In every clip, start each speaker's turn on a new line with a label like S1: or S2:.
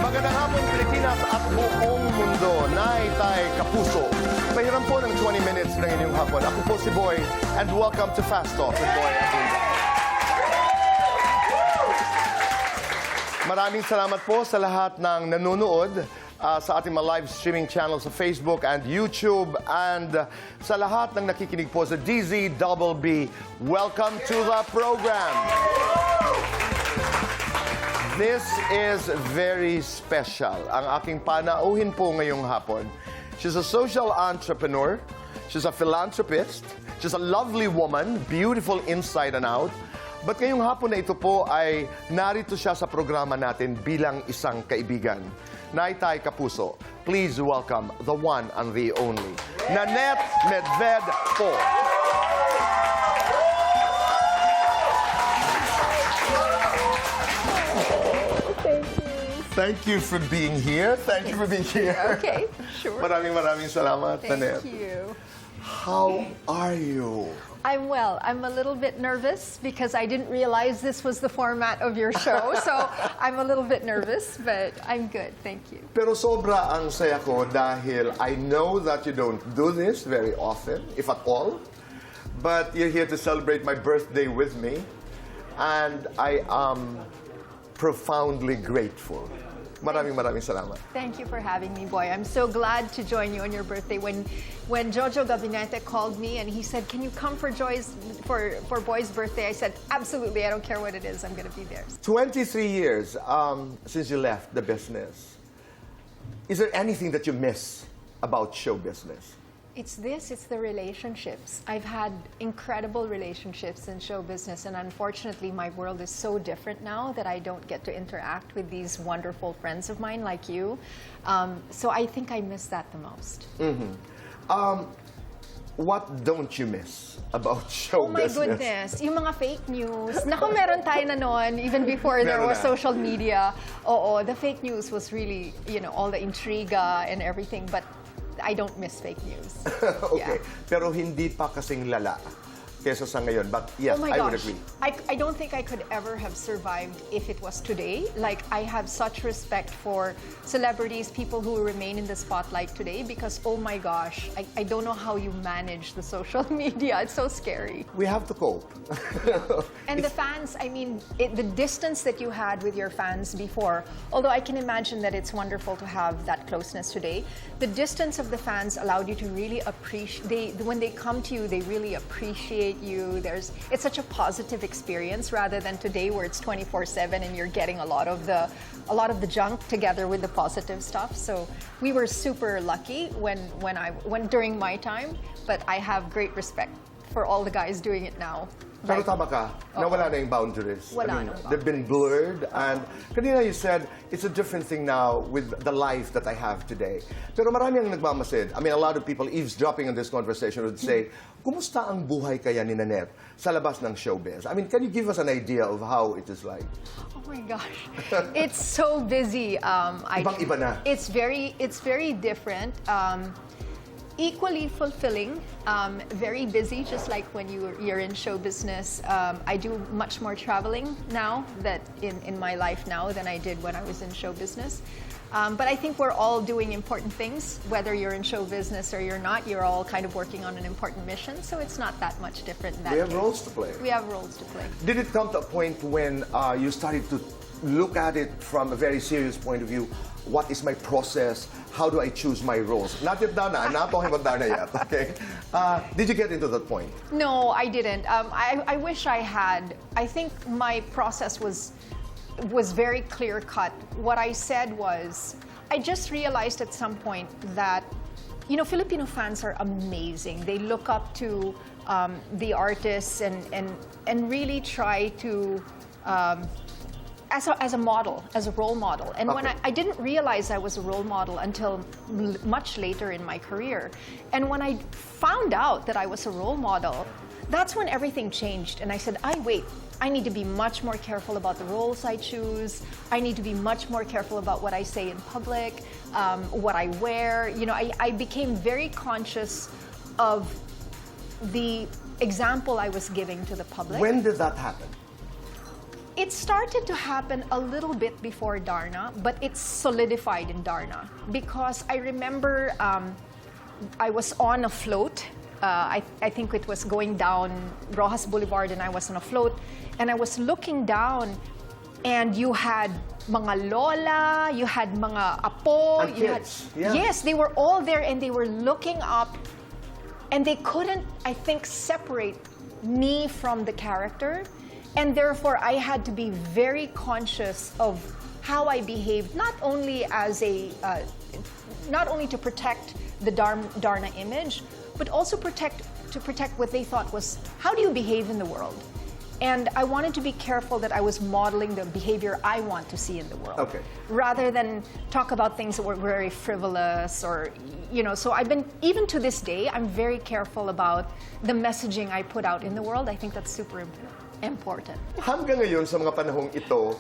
S1: Magandang hapon, Pilipinas at buong mundo. Naitay Kapuso. Pahiram po ng 20 minutes ng inyong hapon. Ako po si Boy, and welcome to Fast Talk with Boy Abunda. Maraming salamat po sa lahat ng nanonood sa ating mga live streaming channel sa Facebook and YouTube, and sa lahat ng nakikinig po sa DZBB. Welcome to the program. This is very special. Ang aking panauhin po ngayong hapon. She's a social entrepreneur. She's a philanthropist. She's a lovely woman, beautiful inside and out. But ngayong hapon na ito po ay narito siya sa programa natin bilang isang kaibigan. Naitay Kapuso, please welcome the one and the only, Nanette Medved-Po. Thank you for being here. Thank you for being here.
S2: Okay, sure.
S1: Maraming salamat, Nanette.
S2: Thank you.
S1: How are you?
S2: I'm well. I'm a little bit nervous because I didn't realize this was the format of your show. So I'm a little bit nervous, but I'm good. Thank you.
S1: Pero sobra ang saya ko dahil I know that you don't do this very often, if at all. But you're here to celebrate my birthday with me. And I am profoundly grateful. Maraming salamat.
S2: Thank you for having me, Boy. I'm so glad to join you on your birthday. When Jojo Gabinete called me and he said, "Can you come for Boy's birthday?" I said, "Absolutely. I don't care what it is. I'm going to be there."
S1: 23 years since you left the business. Is there anything that you miss about show business?
S2: It's the relationships. I've had incredible relationships in show business, and unfortunately my world is so different now that I don't get to interact with these wonderful friends of mine like you. So I think I miss that the most.
S1: What don't you miss about show business?
S2: Oh my goodness, yung mga fake news. Naku, meron tayo na noon, even before there was social media. Oo, the fake news was really, all the intriga and everything, but I don't miss fake news.
S1: Okay.
S2: Yeah.
S1: Pero hindi pa kasing lala kesa sa ngayon. But yes,
S2: oh my
S1: I would
S2: gosh.
S1: agree.
S2: I don't think I could ever have survived if it was today. Like, I have such respect for celebrities, people who remain in the spotlight today, because, oh my gosh, I don't know how you manage the social media. It's so scary.
S1: We have to cope.
S2: And the fans, I mean, the distance that you had with your fans before, although I can imagine that it's wonderful to have that closeness today, the distance of the fans allowed you to really appreciate, when they come to you, they really appreciate you. It's such a positive experience rather than today where it's 24/7 and you're getting a lot of the junk together with the positive stuff. So we were super lucky when during my time, but I have great respect for all the guys doing it now.
S1: Pero tama ka, nawala na yung boundaries.
S2: Wala na
S1: they've been blurred, and kanina you said, it's a different thing now with the life that I have today. Pero marami ang nagmamasid. I mean, a lot of people eavesdropping on this conversation would say, kumusta ang buhay kaya ni Nanette sa labas ng showbiz? I mean, can you give us an idea of how it is like?
S2: Oh my gosh, it's so busy.
S1: Ibang-iba na.
S2: It's very different. Equally fulfilling, very busy, just like when you're in show business. I do much more traveling now in my life now than I did when I was in show business. But I think we're all doing important things, whether you're in show business or you're not. You're all kind of working on an important mission, so it's not that much different in that
S1: We have
S2: case.
S1: roles to play.
S2: We have roles to play.
S1: Did it come to a point when you started to look at it from a very serious point of view? What is my process? How do I choose my roles? Not yet done. I'm not talking about Dana yet. Okay. Did you get into that point?
S2: No, I didn't. I wish I had. I think my process was very clear cut. What I said was, I just realized at some point that, Filipino fans are amazing. They look up to the artists and really try to. As a model, as a role model. And when I didn't realize I was a role model until much later in my career. And when I found out that I was a role model, that's when everything changed. And I said, wait, I need to be much more careful about the roles I choose. I need to be much more careful about what I say in public, what I wear. I became very conscious of the example I was giving to the public.
S1: When did that happen?
S2: It started to happen a little bit before Darna, but it's solidified in Darna. Because I remember I was on a float. I think it was going down Rojas Boulevard, and I was on a float. And I was looking down, and you had mga lola, you had mga apo.
S1: And
S2: you
S1: kids,
S2: had,
S1: yeah.
S2: Yes, they were all there, and they were looking up. And they couldn't, I think, separate me from the character. And therefore, I had to be very conscious of how I behaved, not only as not only to protect the Darna image, but also to protect what they thought was, how do you behave in the world? And I wanted to be careful that I was modeling the behavior I want to see in the world.
S1: Okay.
S2: Rather than talk about things that were very frivolous or, so I've been, even to this day, I'm very careful about the messaging I put out in the world. I think that's super important.
S1: Hanggang ngayon sa mga panahong ito,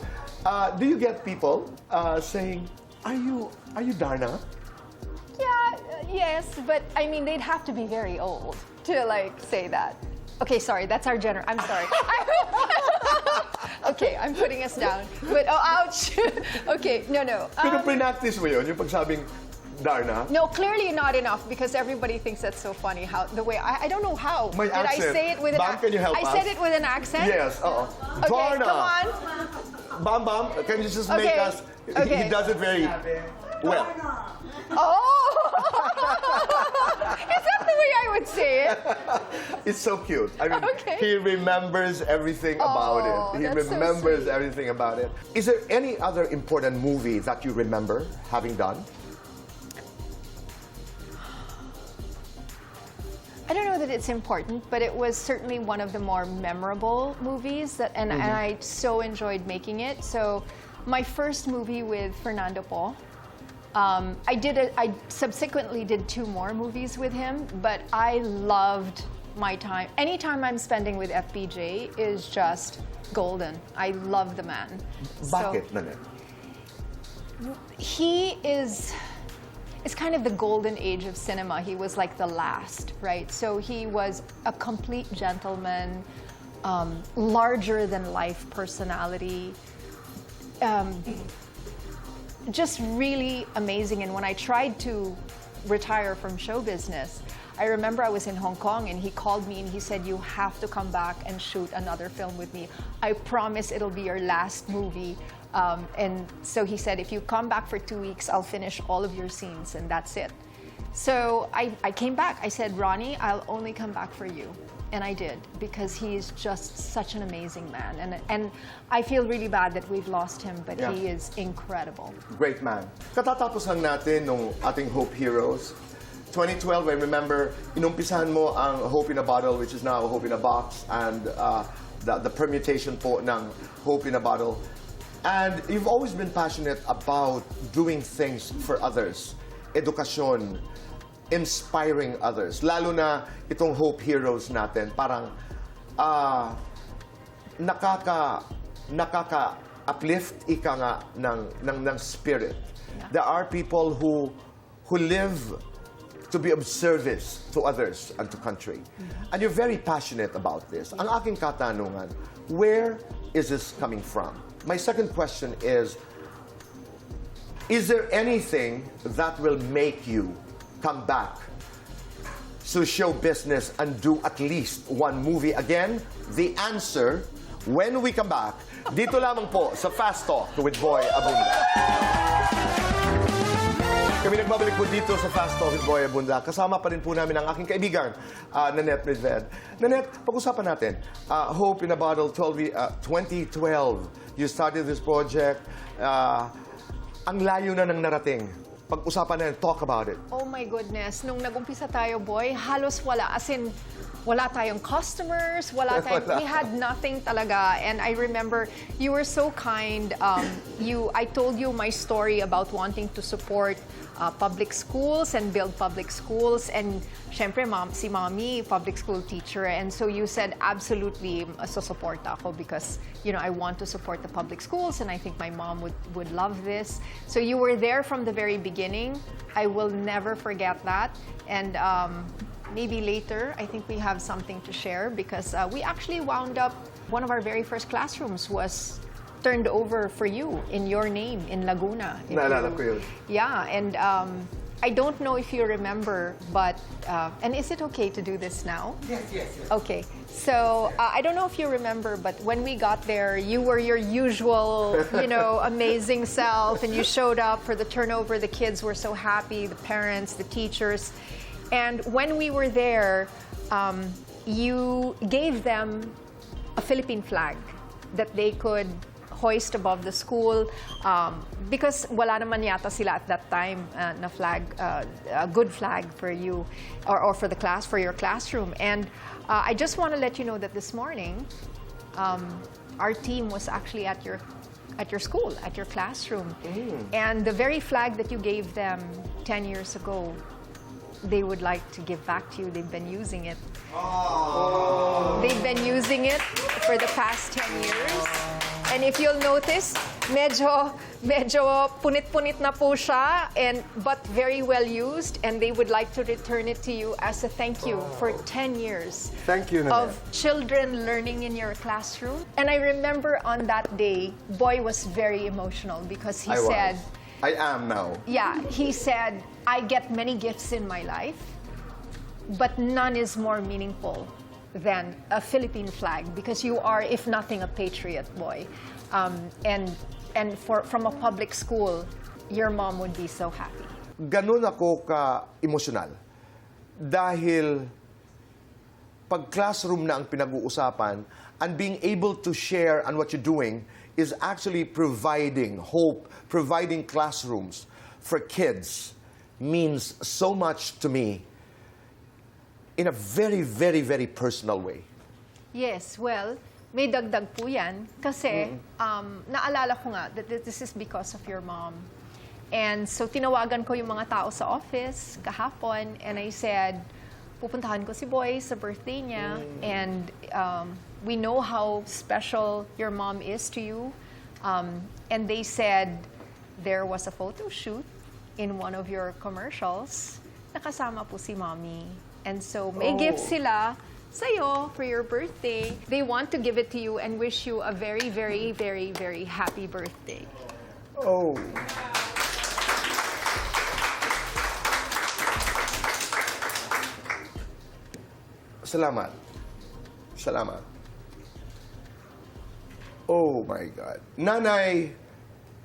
S1: do you get people saying, are you Darna?
S2: Yeah, yes, but I mean, they'd have to be very old to say that. Okay, sorry, that's our I'm sorry. Okay, I'm putting us down. But, ouch. Okay, no.
S1: Pero pre-practice mo yun, yung pagsabing Darna?
S2: No, clearly not enough, because everybody thinks that's so funny. How the way I don't know how.
S1: My
S2: Did
S1: accent.
S2: I say it with an
S1: Bam, can you help
S2: I
S1: us?
S2: said it with an accent?
S1: Yes, oo.
S2: Okay,
S1: Darna!
S2: come on.
S1: Bam, can you just make
S2: Okay,
S1: us...
S2: okay.
S1: He does it very well.
S2: Oh! Is that the way I would say it?
S1: It's so cute. I mean,
S2: Okay.
S1: he remembers everything about it. He
S2: that's so
S1: remembers
S2: sweet.
S1: everything about it. Is there any other important movie that you remember having done?
S2: I don't know that it's important, but it was certainly one of the more memorable movies and I so enjoyed making it. So my first movie with Fernando Po, I subsequently did 2 more movies with him, but I loved my time. Any time I'm spending with FBJ is just golden. I love the man.
S1: Bakit, Nanette?
S2: He is... It's kind of the golden age of cinema. He was like the last, right? So he was a complete gentleman, larger than life personality, just really amazing. And when I tried to retire from show business, I remember I was in Hong Kong and he called me and he said, you have to come back and shoot another film with me. I promise it'll be your last movie. And so he said, if you come back for 2 weeks, I'll finish all of your scenes, and that's it. So I came back. I said, Ronnie, I'll only come back for you. And I did, because he is just such an amazing man. And I feel really bad that we've lost him, but
S1: Yeah.
S2: he is incredible.
S1: Great man. Katatapos lang natin nung ating Hope Heroes. 2012, I remember, inumpisahan mo ang Hope in a Bottle, which is now Hope in a Box, and the permutation po ng Hope in a Bottle. And you've always been passionate about doing things for others. Edukasyon, inspiring others. Lalo na itong Hope Heroes natin, parang nakaka-uplift ika nga ng spirit.
S2: Yeah.
S1: There are people who live to be of service to others and to country. And you're very passionate about this. Ang aking katanungan, where is this coming from? My second question is there anything that will make you come back to show business and do at least 1 movie again? The answer, when we come back, dito lamang po sa Fast Talk with Boy Abunda. Kami nagbabalik po dito sa Fast Talk with Boy Abunda. Kasama pa rin po namin ang aking kaibigan, Nanette Medved. Nanette, pag-usapan natin, Hope in a Bottle 2012. You started this project. Ang layo na ng narating. Pag-usapan natin, talk about it.
S2: Oh my goodness. Nung nag-umpisa tayo, Boy, halos wala. As in, wala tayong customers, wala tayong, we had nothing talaga. And I remember you were so kind. I told you my story about wanting to support public schools and build public schools. And syempre, si Mommy, public school teacher. And so you said, absolutely, support ako because, I want to support the public schools and I think my mom would love this. So you were there from the very beginning. I will never forget that. And maybe later, I think we have something to share because we actually wound up, one of our very first classrooms was turned over for you in your name in Laguna.
S1: Naalala ko yun.
S2: Yeah, and I don't know if you remember, but, and is it okay to do this now?
S1: Yes.
S2: Okay, so I don't know if you remember, but when we got there, you were your usual, amazing self, and you showed up for the turnover. The kids were so happy, the parents, the teachers. And when we were there, you gave them a Philippine flag that they could hoist above the school because wala naman yata sila at that time na flag, a good flag for you or for the class, for your classroom. And I just want to let you know that this morning, our team was actually at your school, at your classroom. And the very flag that you gave them 10 years ago, they would like to give back to you. They've been using it. They've been using it for the past 10 years. And if you'll notice, medyo punit-punit na po siya, but very well used, and they would like to return it to you as a thank you for 10 years
S1: Thank you, Nanette.
S2: of children learning in your classroom. And I remember on that day, Boy was very emotional because he said,
S1: I am now.
S2: yeah, he said, I get many gifts in my life, but none is more meaningful than a Philippine flag because you are, if nothing, a patriot, Boy. And from a public school, your mom would be so happy.
S1: Ganun ako ka-emosyonal. Dahil pag classroom na ang pinag-uusapan, and being able to share on what you're doing is actually providing hope, providing classrooms for kids means so much to me in a very, very, very personal way.
S2: Yes, well, may dagdag po yan kasi naalala ko nga that this is because of your mom. And so tinawagan ko yung mga tao sa office kahapon and I said, pupuntahan ko si Boy sa birthday niya and we know how special your mom is to you. And they said there was a photo shoot in one of your commercials. Nakasama po si Mommy. And so may gift sila sa'yo for your birthday. They want to give it to you and wish you a very, very, very, very happy birthday.
S1: Oh. Salamat. Salamat. Oh my God. Nanay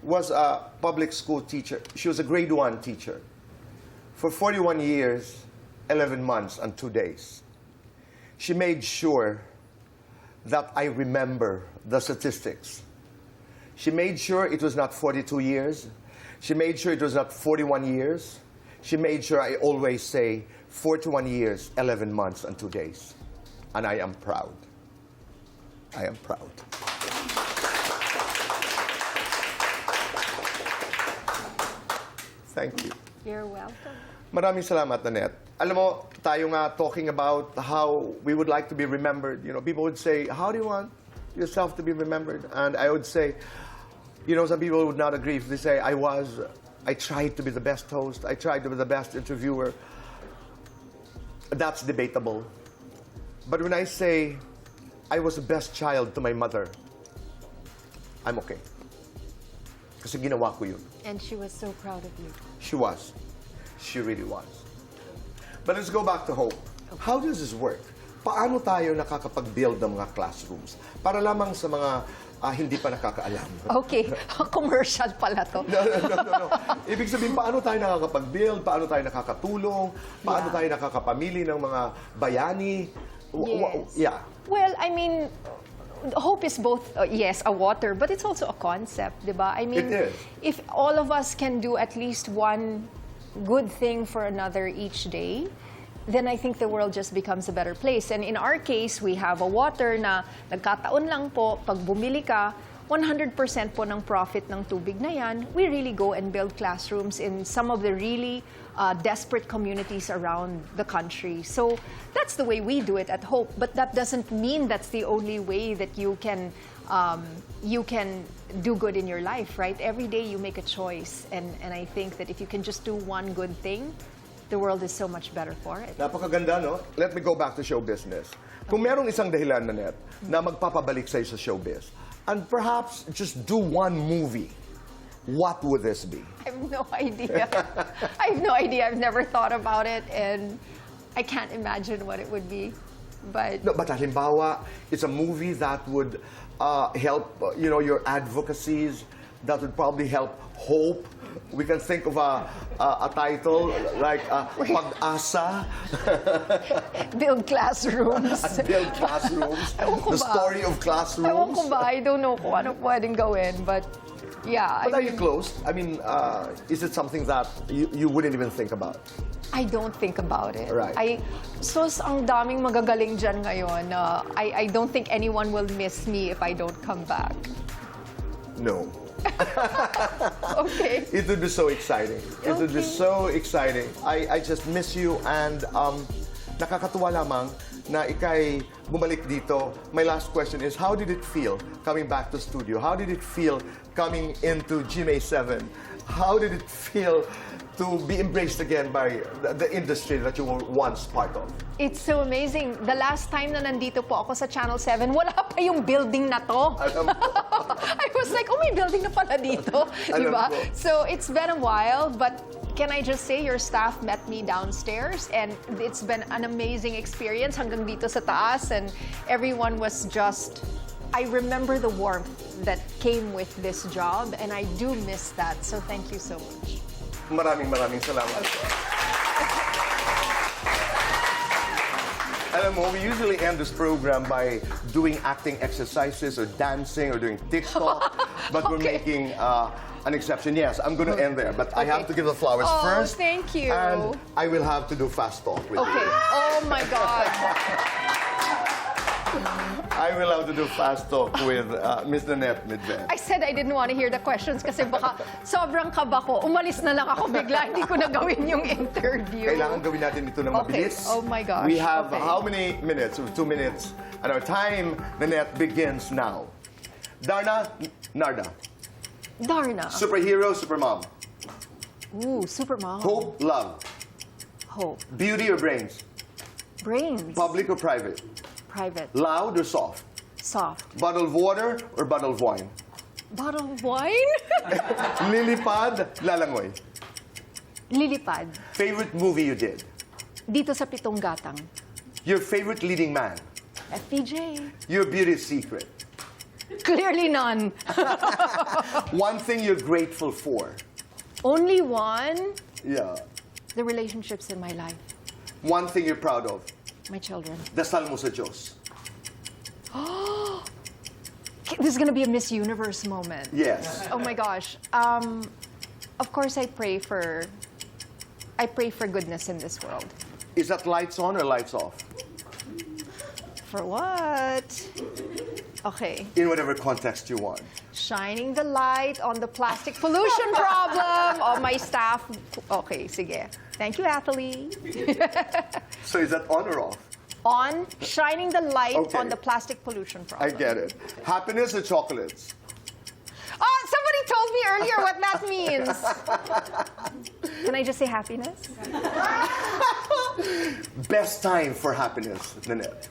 S1: was a public school teacher. She was a grade 1 teacher. For 41 years, 11 months and 2 days. She made sure that I remember the statistics. She made sure it was not 42 years. She made sure it was not 41 years. She made sure I always say 41 years, 11 months and 2 days. And I am proud. I am proud. Thank you.
S2: You're welcome.
S1: Maraming salamat, Nanette. Alam mo, tayo nga talking about how we would like to be remembered. You know, people would say, how do you want yourself to be remembered? And I would say, you know, some people would not agree if they say, I tried to be the best host, I tried to be the best interviewer. That's debatable. But when I say, I was the best child to my mother, I'm okay. Kasi ginawa ko yun.
S2: And she was so proud of you.
S1: She was. She really was. But let's go back to Hope. Okay. How does this work? Paano tayo nakakapag-build ng mga classrooms? Para lamang sa mga hindi pa nakakaalam.
S2: Okay, commercial pala to.
S1: No. Ibig sabihin, paano tayo nakakapag-build? Paano tayo nakakatulong? Paano tayo nakakapamili ng mga bayani?
S2: Yes.
S1: Yeah.
S2: Well, I mean, hope is both, yes, a water, but it's also a concept, di ba? I mean,
S1: It is.
S2: If all of us can do at least one good thing for another each day, then I think the world just becomes a better place. And in our case, we have a water na nagkataon lang po, pag bumili ka, 100% po ng profit ng tubig na yan, we really go and build classrooms in some of the really desperate communities around the country. So that's the way we do it at Hope. But that doesn't mean that's the only way that you can do good in your life, right? Every day you make a choice. And I think that if you can just do one good thing, the world is so much better for it.
S1: Napakaganda, no? Let me go back to show business. Kung merong isang dahilan, Nanette, na magpapabalik sa'yo sa showbiz, and perhaps just do one movie, what would this be?
S2: I have no idea. I have no idea. I've never thought about it, and I can't imagine what it would be. But
S1: No, but halimbawa, it's a movie that would help, your advocacies, that would probably help hope. We can think of a title like Pag-asa.
S2: build classrooms.
S1: Build classrooms.
S2: Ewan ko
S1: The
S2: ba?
S1: story of
S2: Ewan
S1: classrooms.
S2: ko ba? I don't know kung ano pwedeng gawin, but yeah.
S1: But are you close? I mean, is it something that you wouldn't even think about?
S2: I don't think about it.
S1: Right.
S2: Ang daming magagaling dyan ngayon. I don't think anyone will miss me if I don't come back.
S1: No.
S2: Okay.
S1: It would be so exciting. It would be
S2: Okay.
S1: so exciting. I just miss you, and nakakatuwa lamang na ikay bumalik dito. My last question is, how did it feel coming back to studio? How did it feel coming into GMA7? How did it feel to be embraced again by the industry that you were once part of?
S2: It's so amazing. The last time na nandito po ako sa Channel 7, wala pa yung building na to.
S1: Alam ko.
S2: I was like, oh, may building na pala dito.
S1: Alam
S2: Diba?
S1: ko.
S2: So it's been a while, but can I just say your staff met me downstairs, and it's been an amazing experience hanggang dito sa taas, and everyone was just... I remember the warmth that came with this job, and I do miss that. So thank you so much.
S1: Maraming salamat. Alam mo, we usually end this program by doing acting exercises or dancing or doing TikTok, but we're
S2: Okay.
S1: making an exception. Yes, I'm going to end there, but I have to give the flowers
S2: Oh,
S1: first.
S2: thank you.
S1: And I will have to do fast talk with
S2: Okay.
S1: you.
S2: Oh my God.
S1: I will have to do fast talk with Miss Nanette Medved.
S2: I said I didn't want to hear the questions kasi baka sobrang kaba ko. Umalis na lang ako bigla. Hindi ko na gawin yung interview.
S1: Kailangan gawin natin ito ng
S2: Okay.
S1: mabilis.
S2: Oh my gosh.
S1: We have
S2: Okay.
S1: how many minutes? 2 minutes. And our time, Nanette, begins now. Darna, Narda.
S2: Darna.
S1: Superhero, supermom.
S2: Ooh, super mom.
S1: Hope, love.
S2: Hope.
S1: Beauty or brains?
S2: Brains.
S1: Public or private?
S2: Private.
S1: Loud or soft?
S2: Soft.
S1: Bottle of water or bottle of wine?
S2: Bottle of wine?
S1: Lilipad, lalangoy.
S2: Lilipad.
S1: Favorite movie you did?
S2: Dito sa Pitong Gatang.
S1: Your favorite leading man?
S2: FPJ.
S1: Your beauty secret?
S2: Clearly none.
S1: One thing you're grateful for?
S2: Only one.
S1: Yeah.
S2: The relationships in my life.
S1: One thing you're proud of?
S2: My children.
S1: Dasal mo sa Diyos.
S2: This is gonna be a Miss Universe moment.
S1: Yes.
S2: Oh my gosh. Of course I pray for goodness in this world.
S1: Is that lights on or lights off?
S2: For what? Okay.
S1: In whatever context you want.
S2: Shining the light on the plastic pollution problem of my staff. Okay, sige. Thank you, Athalie.
S1: So is that on or off?
S2: On shining the light
S1: Okay.
S2: on the plastic pollution problem.
S1: I get it. Happiness or chocolates?
S2: Oh, somebody told me earlier what that means. Can I just say happiness?
S1: Best time for happiness, Nanette.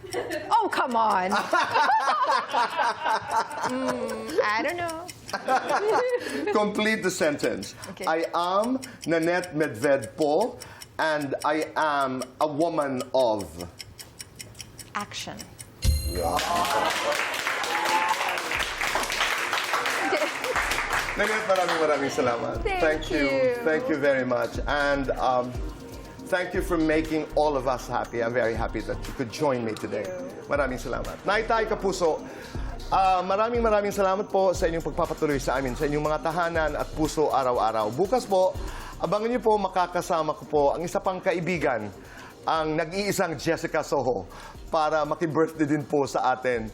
S2: Oh, come on. I don't know.
S1: Complete the sentence.
S2: Okay.
S1: I am Nanette Medved-Po, and I am a woman of...
S2: Action.
S1: Nanette, maraming salamat.
S2: Thank you.
S1: Thank you very much. And thank you for making all of us happy. I'm very happy that you could join me today. Maraming salamat. Naitay Kapuso, maraming salamat po sa inyong pagpapatuloy sa amin, sa inyong mga tahanan at puso araw-araw. Bukas po, abangan niyo po, makakasama ko po ang isa pang kaibigan, ang nag-iisang Jessica Soho, para maki-birthday din po sa atin.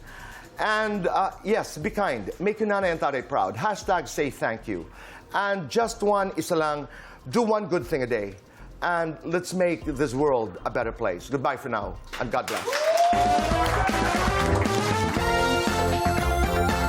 S1: And yes, be kind. Make your nanay and tatay proud. Hashtag say thank you. And just one, isa lang, do one good thing a day. And let's make this world a better place. Goodbye for now, and God bless.